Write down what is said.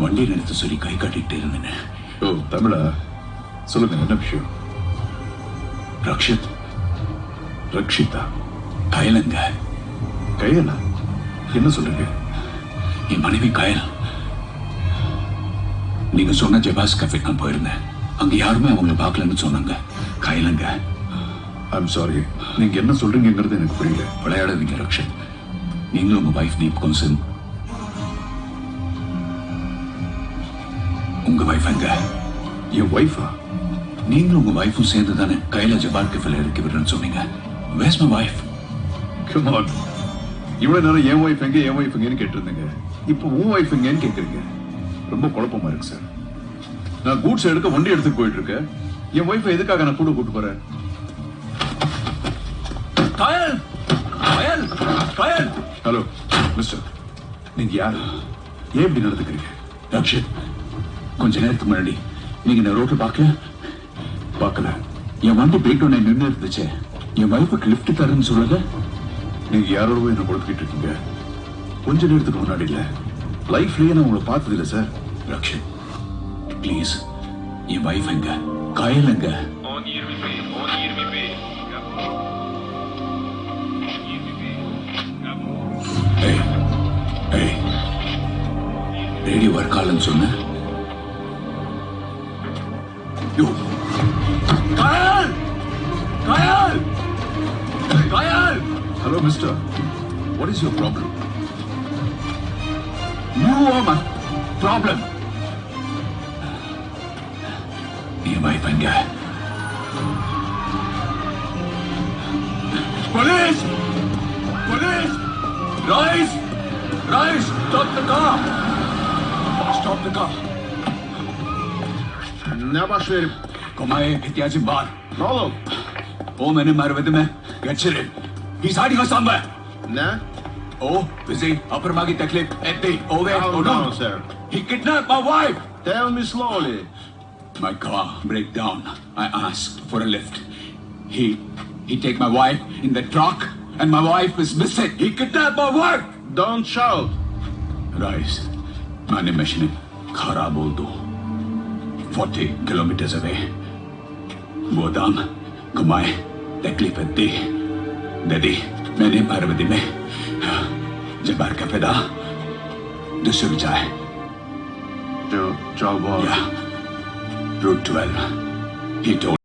வண்டி நிறுத்த சொல்லி கை காட்டிக்கிட்டே இருந்தேன். ஓ தமிழா, சொல்லுங்க என்ன விஷயம்? ரக்ஷித். ரக்ஷிதா? கயலங்க. கயலா? என்ன சொல்றீங்க? என் மனைவி கயல். நீங்க சொன்ன ஜபாஸ் கஃபே நான் போயிருந்தேன். அங்க யாருமே அவங்களை பார்க்கலன்னு சொன்னாங்க. கயலங்க. ஐம் சாரி, நீங்க என்ன சொல்றீங்கிறது எனக்கு புரியல. விளையாடாதீங்க ரக்ஷித். நீங்களும் உங்க வைஃப் தீப்கம் சிங். உங்க வைஃப் எங்க? என் வைஃபா? நீங்களும் உங்க வைஃபும் சேர்ந்து தானே கையில ஜபார் கஃபேல இறக்கி விடுறேன்னு சொன்னீங்க. Where's my wife? Come on. இவ்வளவு நேரம் என் வைஃப் எங்க என் வைஃப் எங்கன்னு கேட்டிருந்தீங்க. இப்போ உன் வைஃப் எங்கன்னு கேட்குறீங்க. ரொம்ப குழப்பமா இருக்கு சார். நான் கூட்ஸ் எடுக்க வண்டி எடுத்துட்டு போயிட்டு இருக்கேன். என் வைஃபை எதுக்காக நான் கூட கூட்டு போறேன்? கயல்! கயல்! கயல்! ஹலோ மிஸ்டர், நீங்க யாரு? ஏன் இப்படி நடந்துக்கிறீங்க? ரக்ஷித், கொஞ்ச நேரத்துக்கு முன்னாடி நீங்க இந்த ரோட்ல பார்க்கல. என் வண்டி பிரேக் டவுன் நின்று இருந்துச்சு. என் வைஃபுக்கு லிஃப்ட் தரேன்னு சொல்லுங்க. நீங்க யாரோட என்ன கொடுத்துக்கிட்டு இருக்கீங்க? கொஞ்ச நேரத்துக்கு முன்னாடி இல்ல, லைஃப்லயே நான் உங்களை பார்த்தது இல்லை sir. Rakshit please, N wife எங்க? கயல் எங்க? ரேடியோ வர்க்காலன்னு சொன்ன. கயல்! கயல்! கயல்! Hello, mister. What is your problem? You are my problem. Your wife and guy. Police! Police! Rise! Rise! Stop the car! Stop the car. Ne başlayayım? Komaya ihtiyacım var. Ne oğlum? O benim mervedime geçirin. He's hiding us somewhere. Ne? Oh, bizi aparmagi teklif etti. Calm down, sir. He kidnapped my wife. Tell me slowly. My car break down. I asked for a lift. He take my wife in the truck and my wife is missing. He kidnapped my wife. Don't shout. Rise. मैंने machine खराब बोल दो. 40 kilometers away. वो दाम घुमाए तकलीफ दी. दीदी मैंने पार्वती में जबार का पैदा दूसरी जाए. Joe, Yeah. Route 12. He told